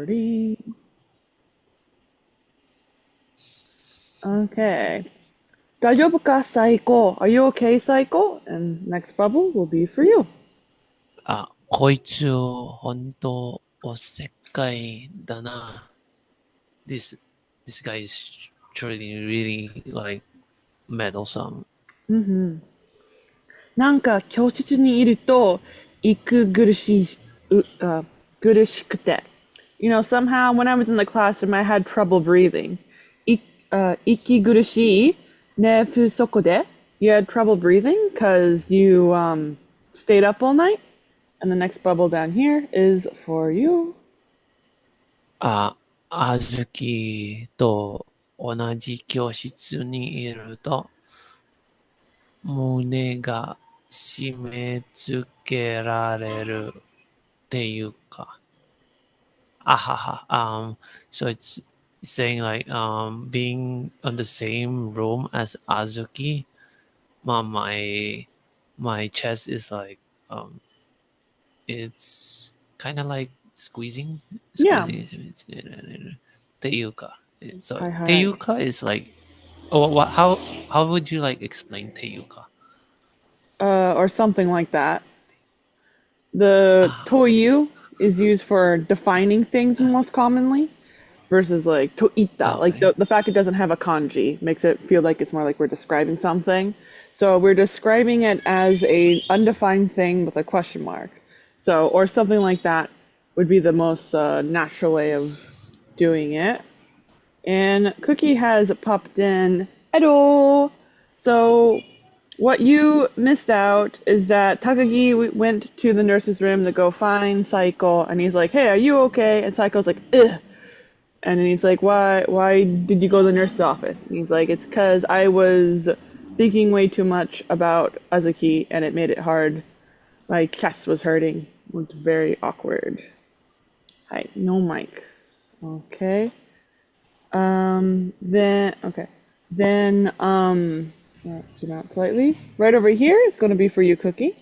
Recording. Okay. 大丈夫か、Saiko? Are you okay, Saiko? And next bubble will be for you. あ、こいつ、本当、おせっかいだな。This guy is truly really like meddlesome. なんか教室にいると息苦しい、苦しくて。You know, somehow when I was in the classroom, I had trouble breathing. 息苦しい寝不足で you had trouble breathing because you stayed up all night. And the next bubble down here is for you. あずきと同じ教室にいると、胸が締め付けられるっていうか。So it's saying like being on the same room as Azuki. My chest is like it's kind of like squeezing, Yeah. squeezing. Teyuka. So はいはい。Teyuka is like, oh, how would you like explain Teyuka? Or something like that. The Ah, toyu is used for defining things most commonly versus like toita. Like okay. the fact it doesn't have a kanji makes it feel like it's more like we're describing something. So we're describing it as a undefined thing with a question mark. So or something like that would be the most natural way of doing it. And Cookie has popped in. Hello. So what you missed out is that Takagi went to the nurse's room to go find Saiko, and he's like, "Hey, are you okay?" And Saiko's like, "Ugh." And then he's like, "Why did you go to the nurse's office?" And he's like, "It's because I was thinking way too much about Azuki, and it made it hard. My chest was hurting. It was very awkward." Hi, no mic. Okay. Then zoom out slightly. Right over here is going to be for you, Cookie.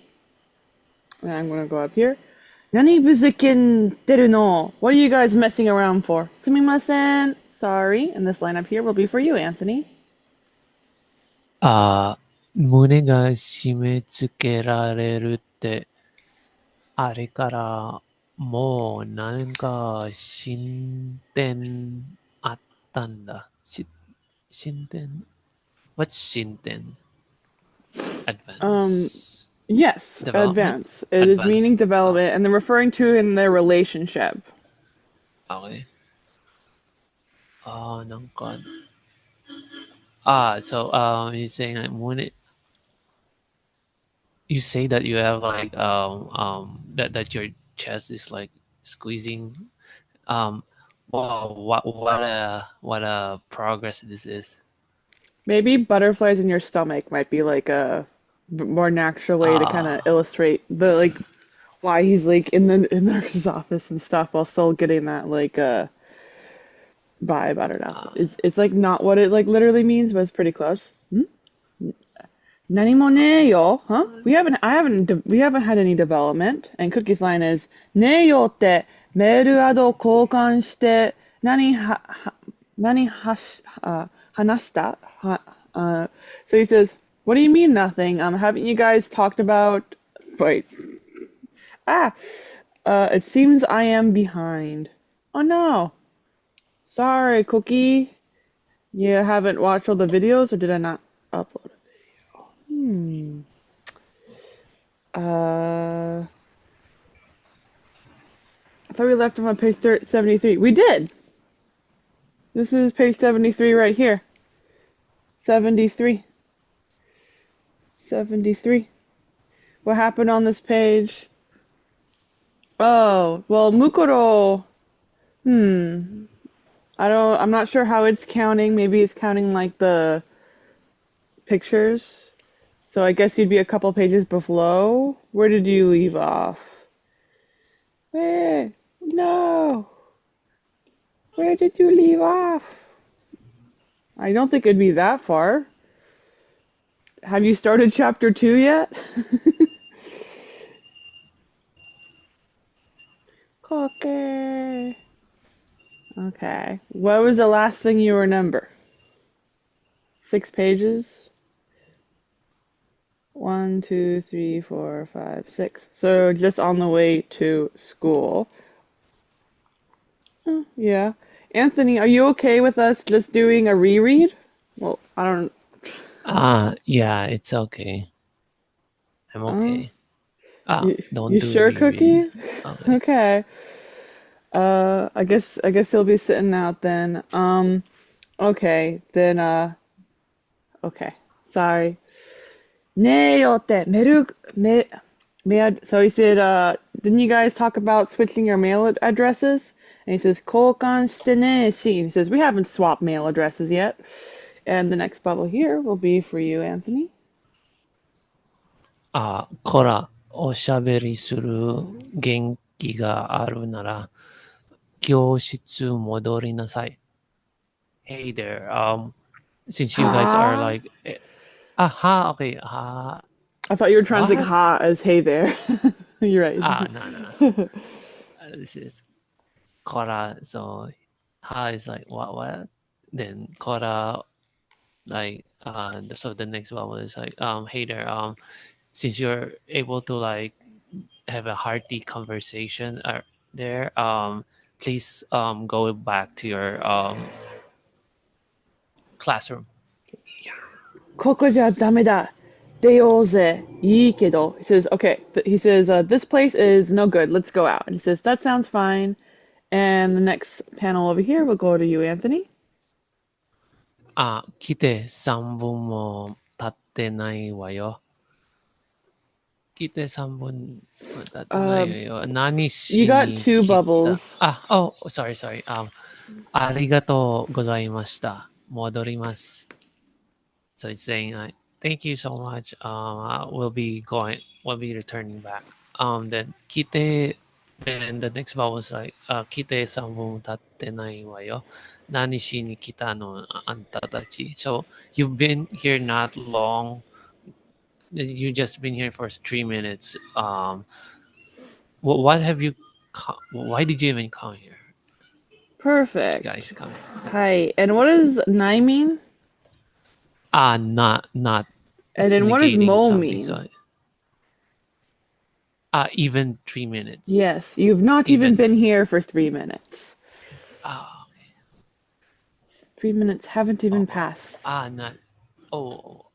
And I'm going to go up here. Nani buzukin deru no? What are you guys messing around for? Sumimasen. Sorry. And this line up here will be for you, Anthony. 胸が締め付けられるって、あれからもうなんか進展あったんだ。進展 ?What's 進展 Um, ?Advance? yes, Development? advance. It is meaning Advancement? development, and they're referring to in their relationship. Okay. なんか、so he's saying like you say that you have like that your chest is like squeezing. Um, wow, what a progress this is. Maybe butterflies in your stomach might be like a more natural way to kind of Ah, illustrate the like why he's like in the nurse's office and stuff while still getting that like vibe. I don't know. It's like not what it like literally means, but it's pretty close. Hmm? Nani mo ne yo? Huh? We haven't had any development. And Cookie's line is ne yo te meru ado koukan shite nani hanashita? So he says, "What do you mean nothing? Haven't you guys talked about? Wait, ah, it seems I am behind. Oh no, sorry, Cookie. You haven't watched all the videos, or did I not upload it? Hmm. I thought we left him on page 73. We did. This is page 73 right here. 73. 73. What happened on this page? Oh, well, Mukuro. Hmm. I'm not sure how it's counting. Maybe it's counting like the pictures. So I guess you'd be a couple pages below. Where did you leave off? Where? No. Where did you leave off? I don't think it'd be that far. Have you started chapter 2 yet? Cookie. Okay. What was the last thing you remember? 6 pages? One, two, three, four, five, six. So just on the way to school. Yeah. Anthony, are you okay with us just doing a reread? Well, I don't. Yeah, it's okay. I'm Uh, okay. Don't you do sure, reread. Cookie? Okay. Okay. I guess he'll be sitting out then. Okay, then. Okay. Sorry. So he said, didn't you guys talk about switching your mail addresses? And he says, 交換してねし. And he says, we haven't swapped mail addresses yet. And the next bubble here will be for you, Anthony. こら、おしゃべりする元気があるなら、教室戻りなさい. Hey there. Since you guys are Ha? like, aha, okay, I thought you were translating what? ha as hey there. You're right. No, no, no. This is kora. So ha is like what? Then kora like so the next one was like hey there since you're able to like have a hearty conversation there please go back to your classroom. Yeah. ここじゃダメだ。出ようぜ。いいけど. He says, okay. He says, this place is no good. Let's go out. And he says, that sounds fine. And the next panel over here will go to you, Anthony. 来て3分も経ってないわよ。来て3分も経ってないわよ。何 You し got に two 来た bubbles. oh, sorry, sorry. ありがとうございました。戻ります。So it's saying, thank you so much. We'll be returning back. Then, 来て then the next vowel was like, 来て3分経ってないわよ。何しに来たのあんたたち. So, you've been here not long. You've just been here for 3 minutes. What have you, why did you even come here? Did you guys Perfect. come here? Hi. And what does nai mean? Not, And it's then what does negating mo something. mean? So, even 3 minutes. Yes, you've not even Even. been here for 3 minutes. Oh, 3 minutes haven't even oh, passed. not. Oh,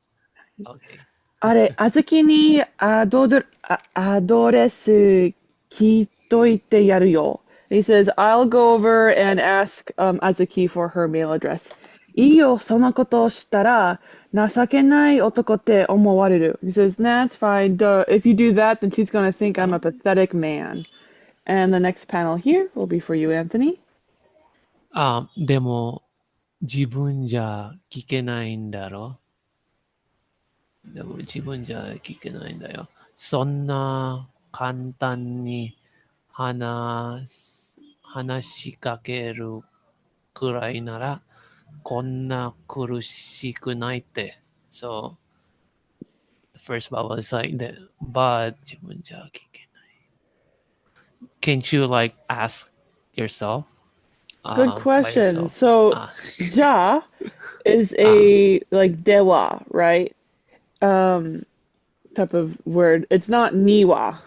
okay. あれ、あずきにアドレス聞いといてやるよ. He says, I'll go over and ask Azuki for her mail address. いいよ、そんなことしたら情けない男って思われる. He says, nah, it's fine. Duh. If you do that, then she's going to think I'm a pathetic man. And the next panel here will be for you, Anthony. でも、自分じゃ聞けないんだろでも自分じゃ聞けないんだよ。そんな簡単に話しかけるくらいなら、こんな苦しくないって。So, the first bubble is like, but 自分じゃ聞けない。Can't you like ask yourself Good by question. yourself? So, ja is a like dewa, right? Type of word. It's not niwa.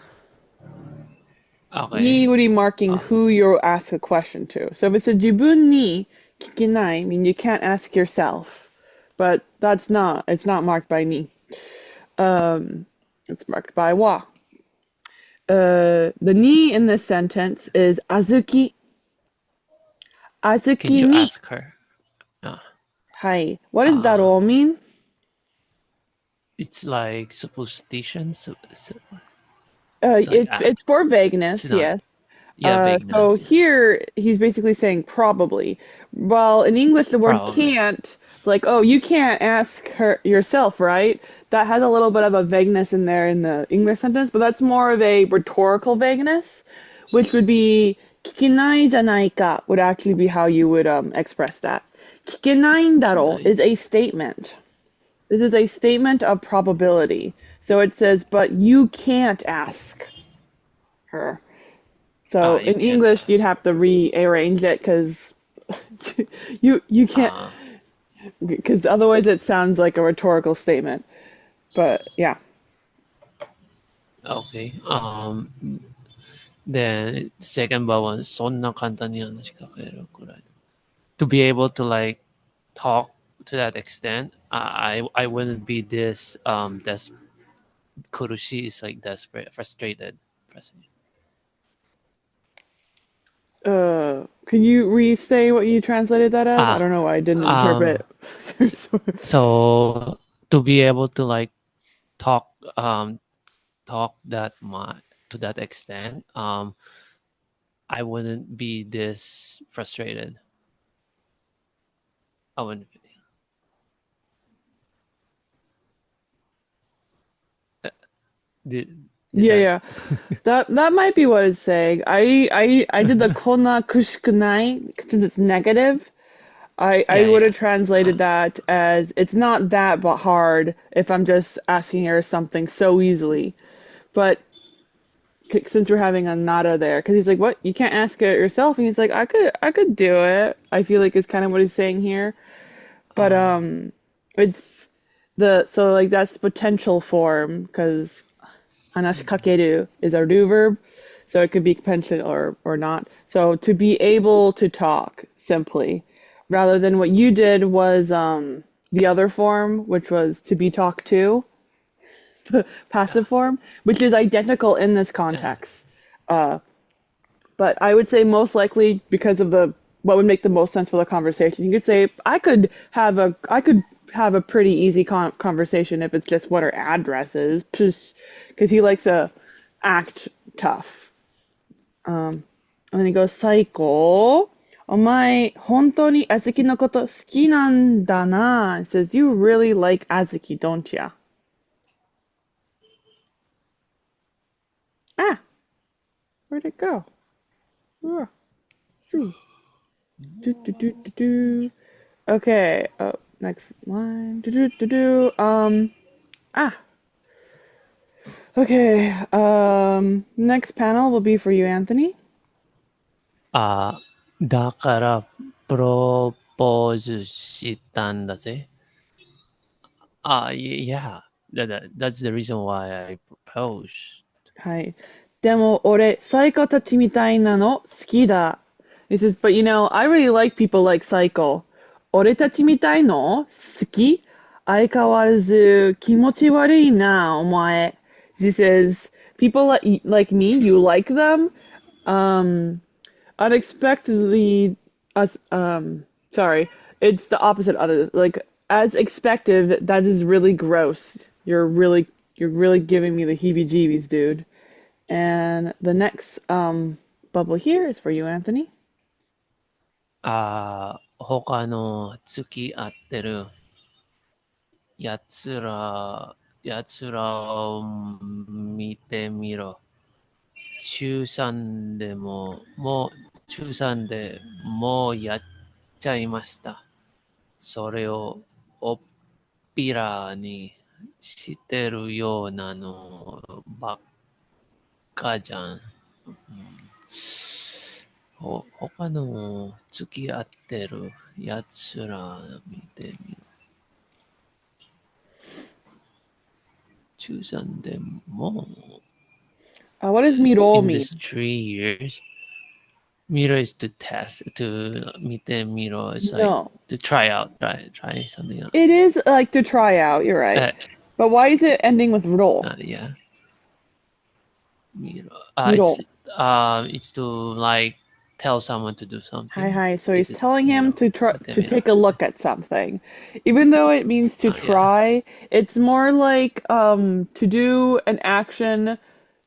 Okay. Ni would be marking who you ask a question to. So if it's a jibun ni kikinai, I mean you can't ask yourself. But it's not marked by ni. It's marked by wa. The ni in this sentence is azuki. Can Azuki you ni. ask her? Hai. What does that all mean? It's like superstition. It's like It's for vagueness, it's not. yes. Yeah, So vagueness. Yeah. here he's basically saying probably. Well, in English the word Probably. can't, like, oh, you can't ask her yourself, right? That has a little bit of a vagueness in there in the English sentence, but that's more of a rhetorical vagueness, which would be kikinai janai ka would actually be how you would express that. Kikenai daro is a statement. This is a statement of probability. So it says, but you can't ask her. So You in can't English, you'd ask. have to rearrange it because You can't, Uh, because otherwise it sounds like a rhetorical statement. But yeah. okay. Then second bar one そんな簡単に話しかけるくらい to be able to like talk to that extent, I wouldn't be this kurushi is like desperate, frustrated, pressing. Can you re-say what you translated that as? I Ah, don't know why I didn't um, interpret. so to be able to like talk, talk that much to that extent, I wouldn't be this frustrated. I wouldn't. Be. Uh, did Yeah, that? yeah. That might be what it's saying. I did the kona kushikunai since it's negative. I Yeah, would have yeah. translated Uh, that as it's not that but hard if I'm just asking her something so easily. But since we're having a nada there, because he's like, "What? You can't ask it yourself?" And he's like, I could do it." I feel like is kind of what he's saying here. But uh, it's the so like that's potential form because hanashikakeru is a do verb, so it could be potential or not. So to be able to talk simply, rather than what you did was the other form, which was to be talked to, the yeah, passive form, which is identical in this yeah. context. Uh, but I would say most likely because of the what would make the most sense for the conversation. You could say I could have a pretty easy conversation if it's just what her address is, because he likes to act tough. And then he goes, "Psycho. お前、本当にあずきのこと好きなんだな." It says, "You really like Azuki, don't ya?" Ah, where'd it go? Ah, true. Do, do, do, do, do. Okay. Oh, next line. Do, do, do, do. Ah. Okay. Next panel will be for you, Anthony. あだからプロポーズしたんだぜ。Yeah. That's the reason why I proposed. はい。でも、俺、サイコたちみたいなの好きだ. He says, but I really like people like Psycho. 俺たちみたいの好き相変わらず気持ち悪いな、お前. He says, people like me, you like them? Um, unexpectedly, us, sorry, it's the opposite of it. Like, as expected, that is really gross. You're really giving me the heebie-jeebies, dude. And the next bubble here is for you, Anthony. 他の付き合ってるやつら、やつらを見てみろ。中3でもうやっちゃいました。それをおっぴらにしてるようなのばっかじゃん。他の付き合ってるやつら見てみろ。中3でも What does Miro in mean? this 3 years, Miro is to test, to 見てみろ is like No. to try out, try something out. It is like to try out, you're right. Uh, But why is it ending with ro? yeah, Miro. Miro. It's to like tell someone to do Hi, something. hi. So he's Is it telling him Miro? to try to 見てみろ. take a look at something. Even though it means to Yeah. try, it's more like to do an action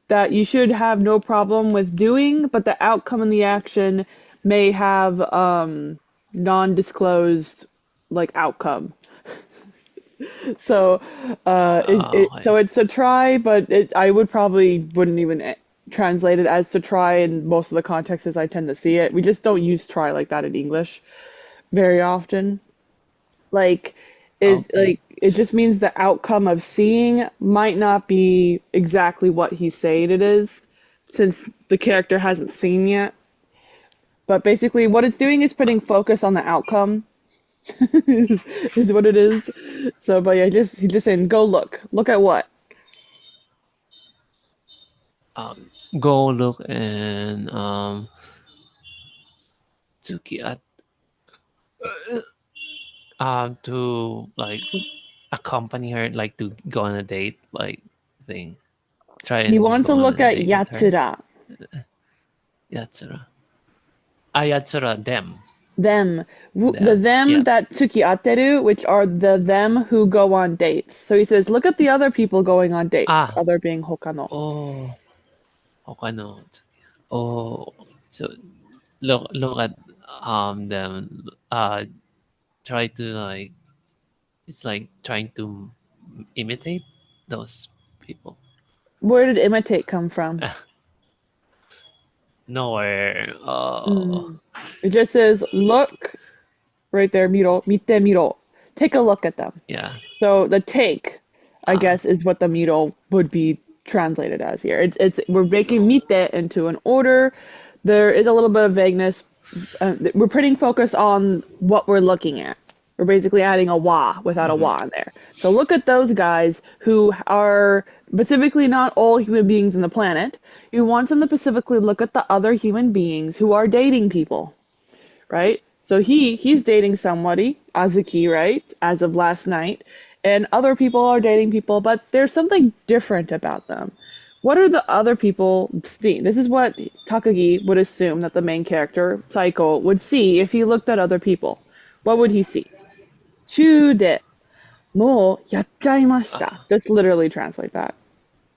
that you should have no problem with doing, but the outcome in the action may have non-disclosed like outcome. So, so Okay. it's a try, but I would probably wouldn't even translate it as to try in most of the contexts as I tend to see it. We just don't use try like that in English very often. Like Okay. it just means the outcome of seeing might not be exactly what he's saying it is, since the character hasn't seen yet. But basically, what it's doing is putting focus on the outcome, is what it is. So, but yeah, he's just saying, go look. Look at what? Go look and Tsuki at to like accompany her, like to go on a date, like thing. Try He and wants go to on look a at date with her. Yatsura, Yatsura. Ah, Yatsura, them. them, the Them. them Yeah. that tsukiateru, which are the them who go on dates. So he says, look at the other people going on dates, Ah. other being hokano. Oh. Okay, no. Oh. So look at them. Try to like, it's like trying to imitate those people. Where did imitate come from? Nowhere. Mm. It just says, look right there, miro, mite miro. Take a look at them. Yeah. So the take, I Ah. guess, is what the miro would be translated as here. It's we're making mite into an order. There is a little bit of vagueness. We're putting focus on what we're looking at. We're basically adding a wa without a wa in there. So look at those guys who are specifically not all human beings on the planet. You want them to specifically look at the other human beings who are dating people, right? So he's dating somebody, Azuki, right? As of last night, and other people are dating people, but there's something different about them. What are the other people seeing? This is what Takagi would assume that the main character, Saiko, would see if he looked at other people. What would he see? 中でもうやっちゃいました。Ah. Just literally translate that.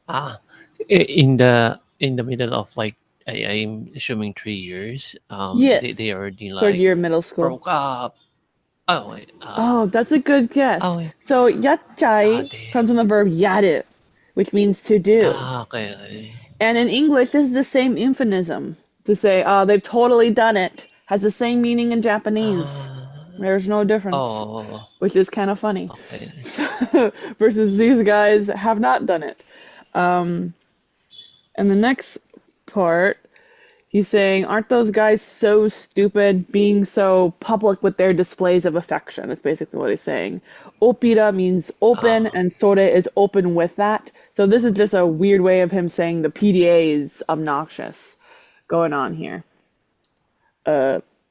Ah. In the middle of like, I'm assuming 3 years. They Yes. already Third like year middle school. broke up. Oh wait. Oh, that's a good Oh guess. wait. So Ah, yatchai damn. comes from the verb yaru, which means to do. Ah, okay. Okay. And in English, this is the same euphemism to say, oh, they've totally done it. Has the same meaning in Japanese. Ah. There's no difference, Oh. which is kind of funny. Okay. Versus these guys have not done it. Um, and the next part, he's saying, aren't those guys so stupid being so public with their displays of affection? That's basically what he's saying. Opira means open, Ah. and sore is open with that. So this is just a weird way of him saying the PDA is obnoxious going on here.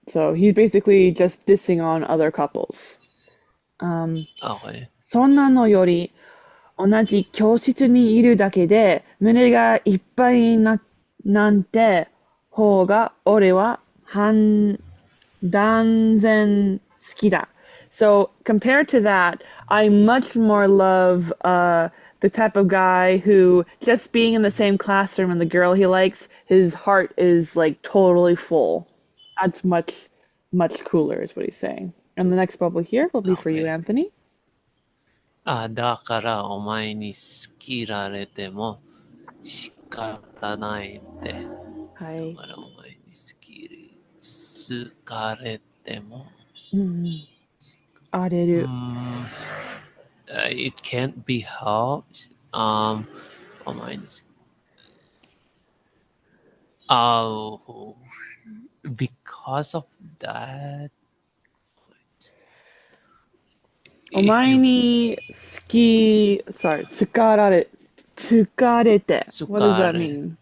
So he's basically just dissing on other couples. Okay. そんなのより同じ教室にいるだけで胸がいっぱいにななんて方が俺は断然好きだ. So compared to that, I much more love the type of guy who just being in the same classroom and the girl he likes, his heart is like totally full. That's much cooler is what he's saying. And the next bubble here will be for you, Okay. Anthony. あ、だからお前に好きられても仕方ないって。だはい。からお前に好かれても。荒れる。It can't be helped. お前にbecause of that. お前に好き、sorry, 疲れて. What does that mean?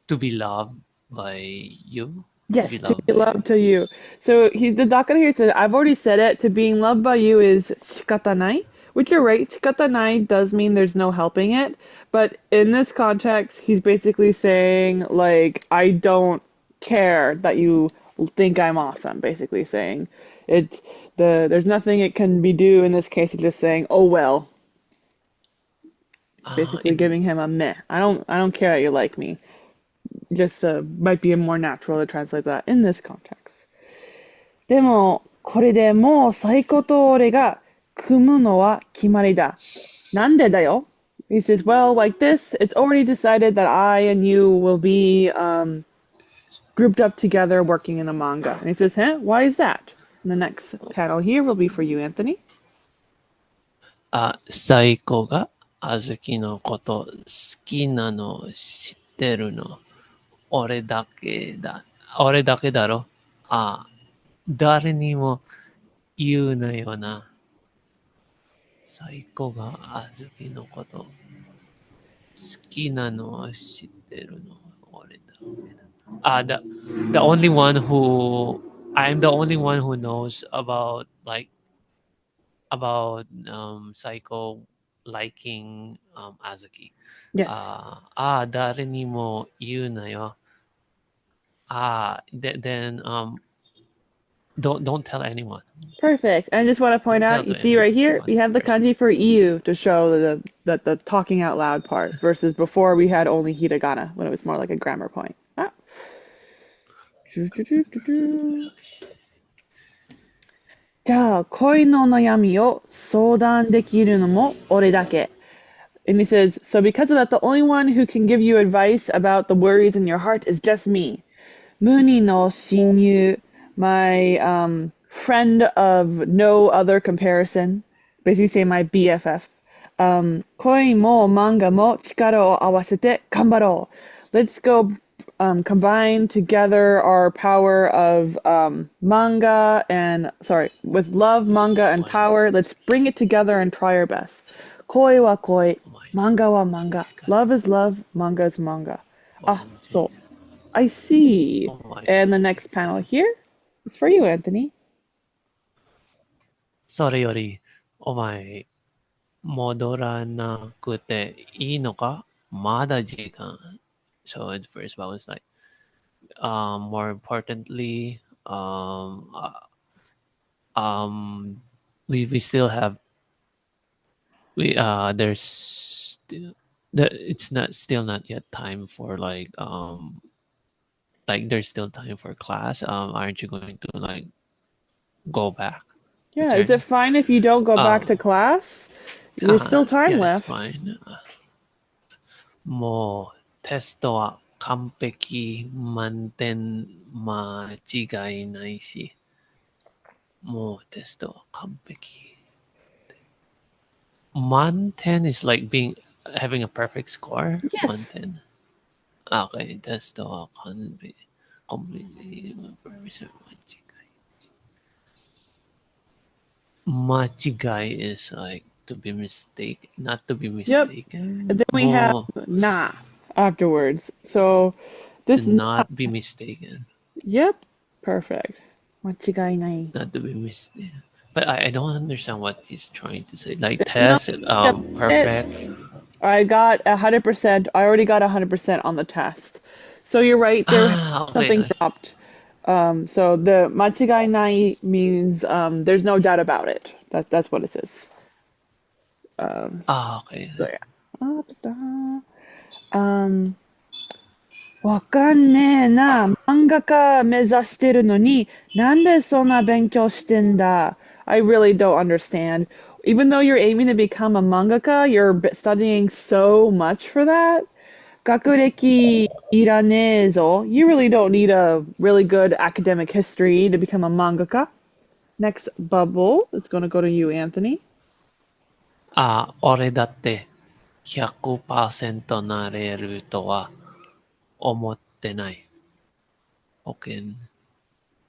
To be loved by you? Yes, to be by you? loved to you. So the doctor here said, I've already said it, to being loved by you is shikatanai, which you're right, shikatanai does mean there's no helping it, but in this context, he's basically saying, like, I don't care that you think I'm awesome, basically saying. There's nothing it can be do in this case, it's just saying, oh well. Basically giving him a meh. I don't care that you like me. Just might be more natural to translate that in this context. でも、これでもうサイコと俺が組むのは決まりだ。なんでだよ? He says, well, like this, it's already decided that I and you will be grouped up together working in a manga. And he says, huh? Why is that? And the next panel here will be for you, Anthony. サイコがあずきのこと好きなの知ってるの俺だけだ。俺だけだろ。あ、誰にも言うなよな。最高があずきのこと好きなのは知ってるの俺だけだ。The only one who I'm the only one who knows about Psycho liking Azuki. Yes.誰にも言うなよ. Then don't tell anyone. Perfect. I just want to point Don't tell out, you to see right here, anyone we have the person. kanji for iu to show the talking out loud part versus before we had only hiragana when it was more like a grammar point. Ah. Choo-choo-choo-choo-choo. じゃあ、恋の悩みを相談できるのも俺だけ。And he says, so because of that, the only one who can give you advice about the worries in your heart is just me. Mooney no Shinyu, my friend of no other comparison. Basically say my BFF. Koi mo manga mo chikara o awasete ganbaro. Let's go combine together our power of manga and, sorry, with love, manga, and power. Let's bring it together and try our best. Koi wa koi, manga wa manga. Love is love, manga is manga. Ah, so I see. Oh my And the god, next this guy. panel here is for you, Anthony. それより、お前、戻らなくていいのかまだ時間。So the first one was like, more importantly, we still have there's still it's not still not yet time for like there's still time for class. Aren't you going to like go back, Yeah, is it return? fine if you don't go back to class? There's still time Yeah, it's left. fine. もうテストは完璧満点間違いないし、もうテストは完璧。満点 is like having a perfect score. 満 Yes. 点。Okay, テストは完璧。completely 間違い is like to be mistaken, not to be Yep. mistaken. And then we have も nah afterwards. So う to this nah, not be mistaken, yep, perfect. 間違いない. not to be mistaken. But I don't understand what he's trying to say. Like No, test, yep, perfect. I got 100%. I already got 100% on the test. So you're right. There Okay, something okay. dropped. So the machigai nai means there's no doubt about it. That's what it is. Okay. So yeah. Ah, Um, わかんねえな。漫画家目指してるのに、なんでそんな勉強してんだ? I really don't understand. Even though you're aiming to become a mangaka, you're studying so much for that. 学歴いらねえぞ. You really don't need a really good academic history to become a mangaka. Next bubble is going to go to you, Anthony. 俺だって100%なれるとは思ってない。保険。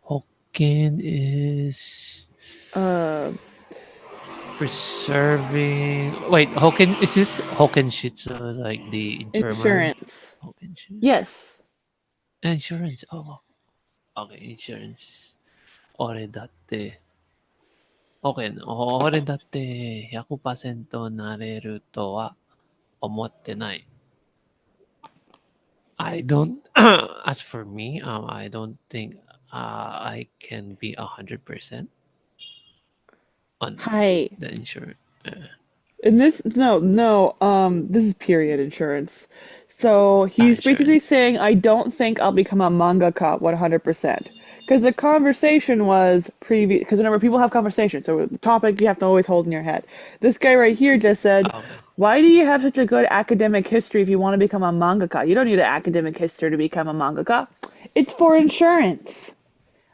保険 is Uh, preserving. Wait, Hoken is this Hoken Shitsu like the infirmary? insurance. Hoken Yes. insurance. Oh, okay, insurance. 俺だって、OK、俺だって100%なれるとは思ってない。I don't, as for me, I don't think I can be 100% on はい。 the insurance. And this, no, this is period insurance. So he's basically Insurance. saying, I don't think I'll become a mangaka 100%. Because the conversation was previous, because remember, people have conversations, so the topic you have to always hold in your head. This guy right here just said, Okay. why do you have such a good academic history if you want to become a mangaka? You don't need an academic history to become a mangaka. It's for insurance.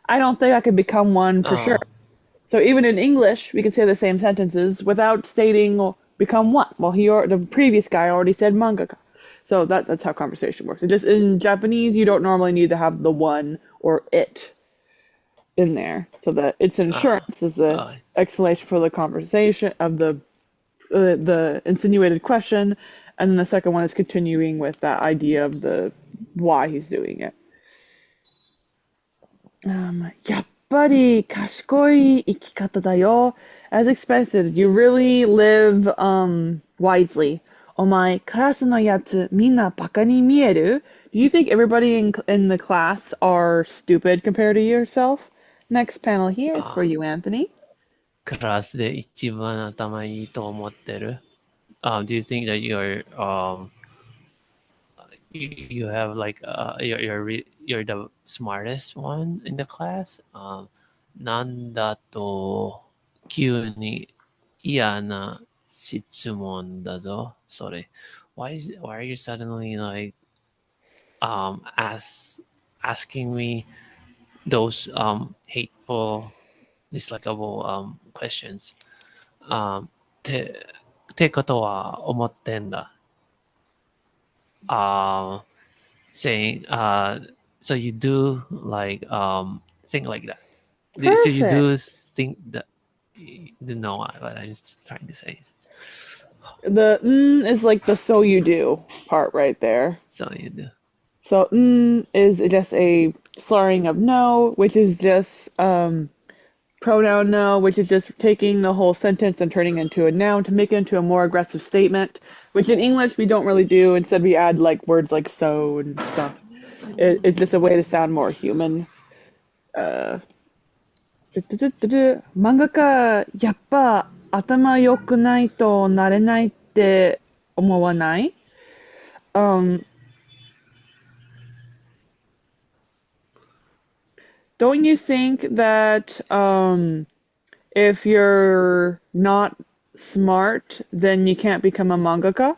I don't think I could become one for sure. Uh, So even in English, we can say the same sentences without stating become what. Well, the previous guy already said mangaka. So that's how conversation works. It just in Japanese, you don't normally need to have the one or it in there. So that it's Ah, insurance is the okay. explanation for the conversation of the insinuated question, and then the second one is continuing with that idea of the why he's doing it. やっぱり賢い生き方だよ. As expected, you really live wisely. お前、クラスのやつみんなバカに見える? Do you think everybody in the class are stupid compared to yourself? Next panel here is for Ah, you, Anthony. クラスで一番頭いいと思ってる。Do you think that you have like you're the smartest one in the class? なんだと急に嫌な質問だぞ、それ。Why are you suddenly like asking me those hateful, dislikable questions? ってことは思ってんだ。Uh, saying so you do like think like that. So you do Perfect. think that you know what I'm trying to say. The is like the so you do part right there. So you do. So is just a slurring of no, which is just pronoun no, which is just taking the whole sentence and turning it into a noun to make it into a more aggressive statement, which in English we don't really do. Instead, we add like words like so and stuff. It's just a way to sound more human. Uh, 漫画家、やっぱ頭良くないとなれないって思わない? Um, don't you think that if you're not smart, then you can't become a mangaka?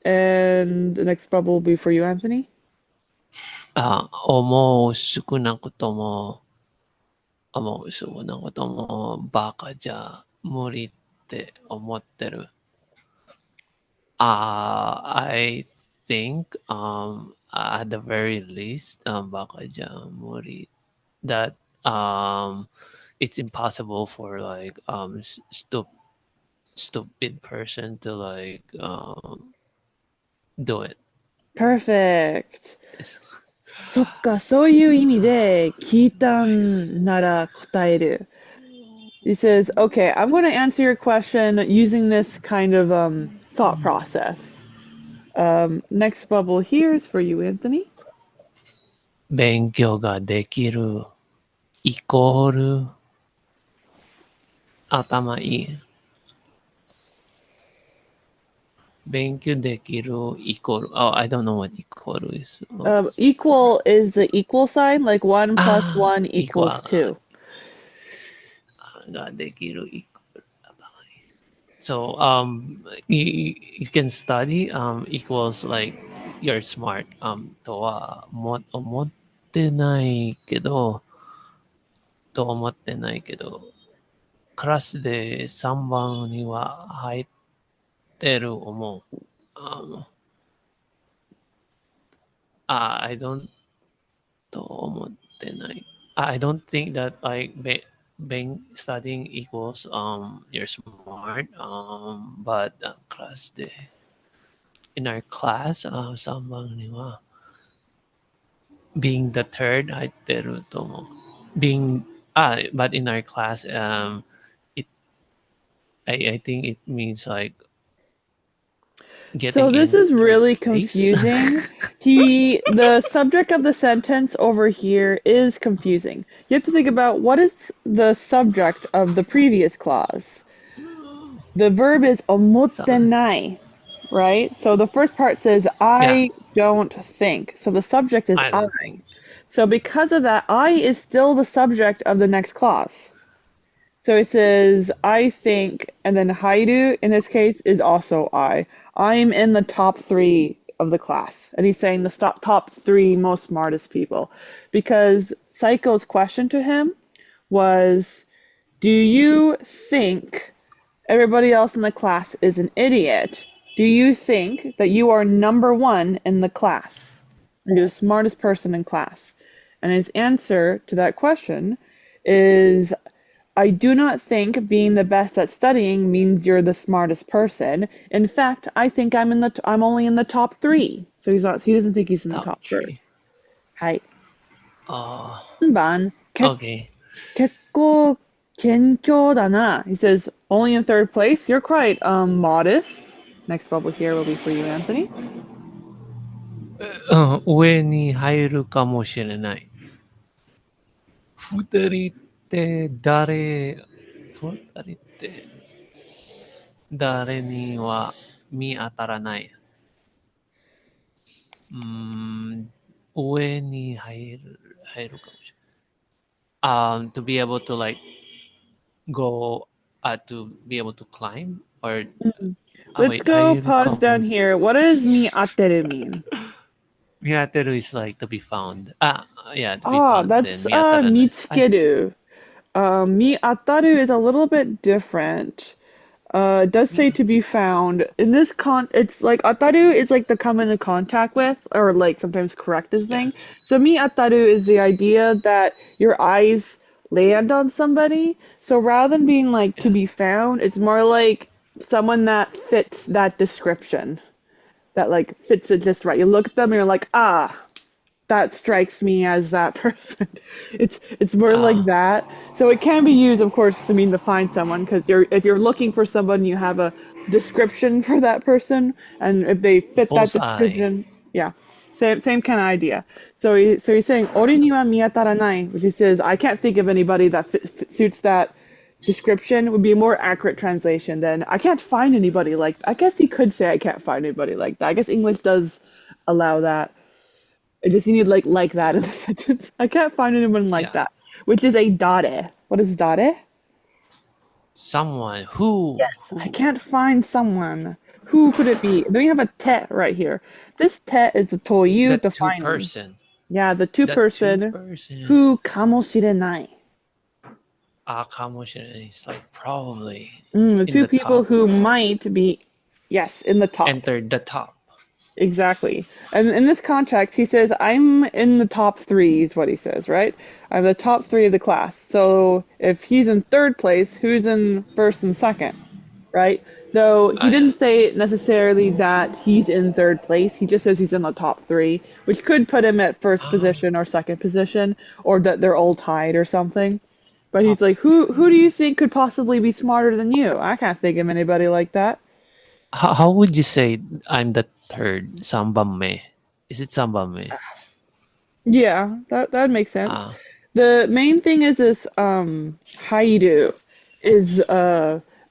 And the next bubble will be for you, Anthony. 思う少なくともバカじゃ無理って思ってる。I think at the very least bakaじゃ無理 that it's impossible for like stupid person to like do it. Perfect. Yes. そっか、そういう意味で聞いたんなら答える. He says, okay, I'm going to answer your question using this kind of thought process. Next bubble here is for you, Anthony. 勉強ができるイコール頭いい。勉強できるイコール。Oh, I don't know what equal is. Equal is the equal sign, like 1 plus 1 equal equals 2. ができるイコール頭いい。So you can study equals like you're smart とは思ってないけどクラスで3番には入ってる思う。I don't と思ってない。I don't think that like being studying equals you're smart. But class de in our class 3番には being the third 入ってると思う。being but in our class it I think it means like So getting this in is third really place. confusing. The subject of the sentence over here is confusing. You have to think about what is the subject of the previous clause. The verb is omotenai, right? So the first part says Yeah, I don't think. So the subject is I I. don't think. So because of that, I is still the subject of the next clause. So it says I think, and then hairu in this case is also I. I'm in the top 3 of the class. And he's saying the top 3 most smartest people. Because Saiko's question to him was, do you think everybody else in the class is an idiot? Do do you think that you are number one in the class? You're the smartest person in class. And his answer to that question is, I do not think being the best at studying means you're the smartest person. In fact, I think I'm only in the top three. So he doesn't think he's in the top top three. 3. はい。Uh, 4番、okay. 結構謙虚だな. He says, only in third place. You're quite modest. Next bubble here will be for you, Anthony. 上に入るかもしれない。二人って誰には見当たらない。上に入るかもしれない。To be able to like go, to be able to climb or Let's wait, go 入る pause かも。down here. What does mi ateru mean? Miyateru is like to be found. Yeah, to be Ah, found. Then that's miyataranai. mitsukeru. Mi ataru is a little bit different. It does say to be found. In this it's like ataru is like to come into contact with, or like sometimes correct this Yeah. thing. So mi ataru is the idea that your eyes land on somebody. So rather than being like to Yeah. be found, it's more like someone that fits that description. That like fits it just right. You look at them and you're like, ah, that strikes me as that person. It's more like Uh, that. So it can be used, of course, to mean to find someone because if you're looking for someone, you have a description for that person, and if they fit that bullseye. description, yeah, same kind of idea. So he's saying ori ni wa miyataranai, which he says I can't think of anybody that suits that description. Would be a more accurate translation than I can't find anybody like. I guess he could say I can't find anybody like that. I guess English does allow that. I just need like that in the sentence. I can't find anyone like Yeah. that, which is a dare. What is dare? Someone who Yes, I can't find someone. Who could it be? Then we have a te right here. This te is a the toyu two defining. person. Yeah, the two The two person person. who kamoshirenai. Kamoshire is like probably The in two the people top. who might be, yes, in the top. Entered the top. Exactly. And in this context, he says, I'm in the top three, is what he says, right? I'm the top three of the class. So if he's in third place, who's in first and second, right? Though he Yeah. didn't say necessarily that he's in third place, he just says he's in the top three, which could put him at first Ah, position or second position, or that they're all tied or something. But he's top. like, who do you think could possibly be smarter than you? I can't think of anybody like that. How would you say I'm the third? Sambame. Is it sambame? Yeah, that makes sense. Ah, The main thing is this haidu is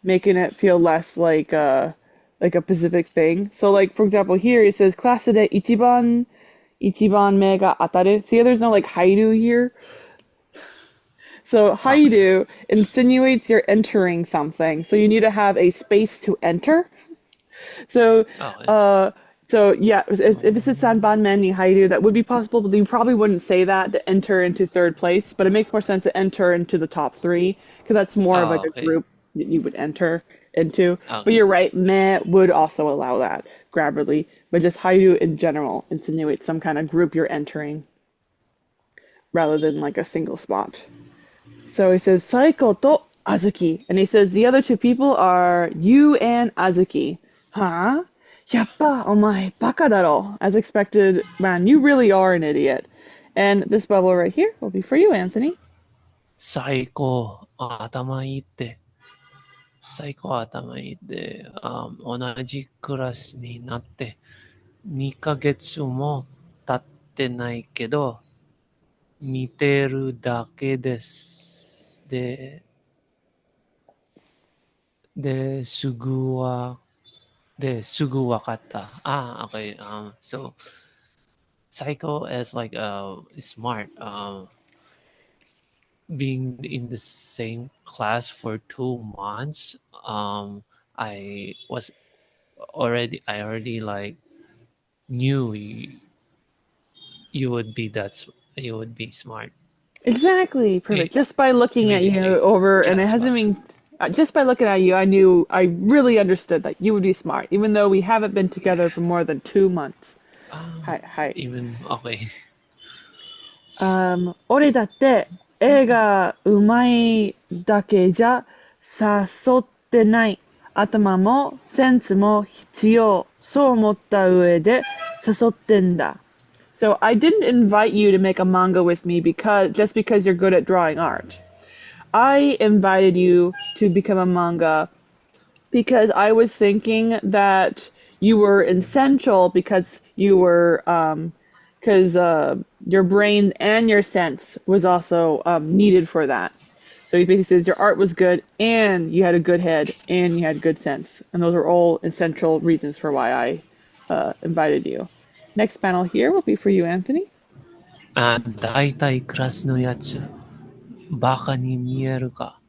making it feel less like a specific thing. So like for example here it says class de ichiban me ga ataru. See, there's no like haidu here. So okay. haidu insinuates you're entering something. So you need to have a space to enter. So, Okay. uh, so yeah, if it's a Sanbanmen ni Haidu, that would be possible, but you probably wouldn't say that to enter into third place. But it makes more sense to enter into the top three because that's more of like a Okay. group that you would enter into. But Okay. you're right, meh would also allow that Grammarly, but just Haidu in general insinuates some kind of group you're entering rather than like a single spot. So he says Saiko to Azuki, and he says the other two people are you and Azuki. Huh? Yappa, omae baka daro. As expected, man, you really are an idiot. And this bubble right here will be for you, Anthony. 最高。頭いいって。最高頭いいって。同じクラスになって2ヶ月も経ってないけど、見てるだけです。すぐわかった。Okay. So Psycho is like smart. Being in the same class for 2 months. I was I already like knew you would be you would be smart Exactly, perfect. Just by looking at you immediately. over, and it Just hasn't by even just by looking at you, I knew I really understood that you would be smart, even though we haven't been together for more than 2 months. Hi, hi. Even okay. 俺だって絵がうまいだけじゃ誘ってない。頭もセンスも必要。そう思った上で誘ってんだ。So I didn't invite you to make a manga with me just because you're good at drawing art. I invited you to become a manga because I was thinking that you were essential because your brain and your sense was also needed for that. So he basically says your art was good and you had a good head and you had good sense, and those are all essential reasons for why I invited you. Next panel here will be for you, Anthony. だいたいクラスのやつ、バカに見えるかっ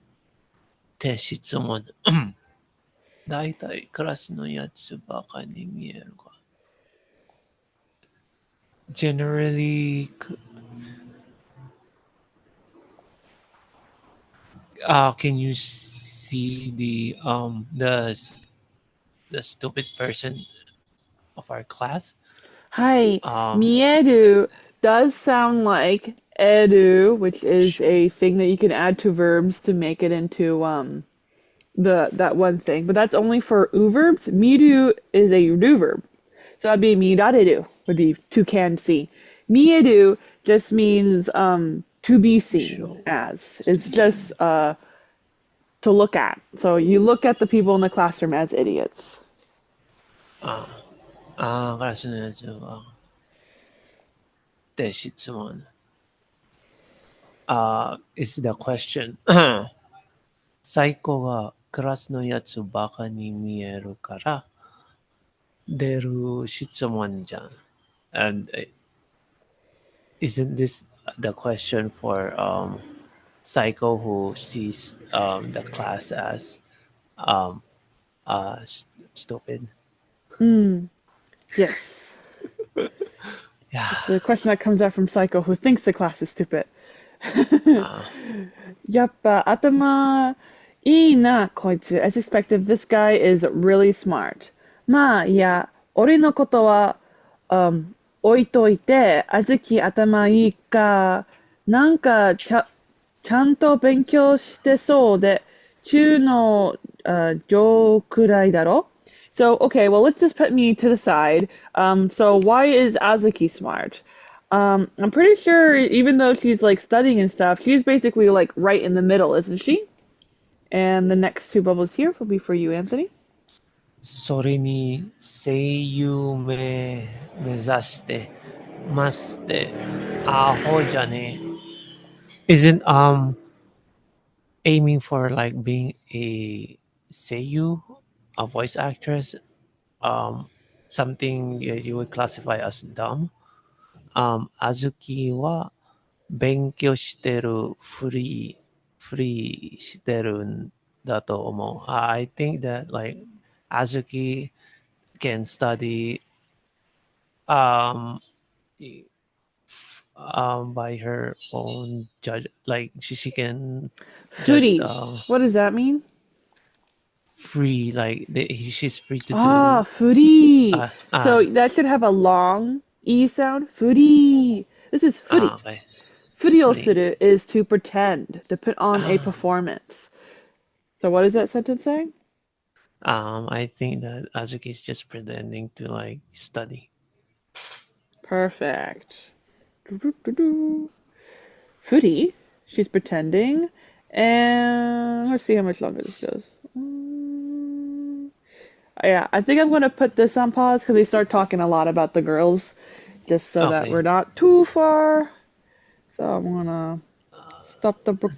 て質問。だいたいクラスのやつ、バカに見えるか。Generally, can you see the stupid person of our class? Hi, Um, mieru does sound like edu, which is a thing that you can add to verbs to make it into the that one thing, but that's only for u verbs. Miru is a do verb. So that'd be mirareru, would be to can see. Mieru just means to be seen show. as. It's just to look at. So you look at the people in the classroom as idiots. クラスのやつはって質問。is the question. 最高がクラスのやつバカに見えるから出る質問じゃん。And isn't this the question for Psycho who sees the class as um, stupid? Yes. Yeah. It's the question that comes out from Psycho, who thinks the class is stupid. やっぱ頭いいな、こいつ。As expected, this guy is really smart. まあ、いや、俺のことは、置いといて、あずき頭いいか、なんかちゃんと勉強してそうで、中の、上くらいだろ So, okay, well, let's just put me to the side. So why is Azuki smart? I'm pretty sure even though she's like studying and stuff, she's basically like right in the middle, isn't she? And the next two bubbles here will be for you, Anthony. それに声優目指してますってアホじゃねえ。Isn't aiming for like being a seiyu, a voice actress, something you would classify as dumb? Azuki は勉強してるふりしてるんだと思う。I think that like Azuki can study um by her own judge, like she can just Furi. What does that mean? free, like she's free to Ah, do furi. uh So uh that should have a long E sound. Furi. This is furi. okay, free. Furiosuru is to pretend, to put on a performance. So what does that sentence say? I think that Azuki is just pretending to like study. Perfect. Doo-doo-doo-doo. Furi, she's pretending. And let's see how much longer this goes. Yeah, I think I'm going to put this on pause because we start talking a lot about the girls, just so that we're Okay. not too far. So I'm going to stop the record.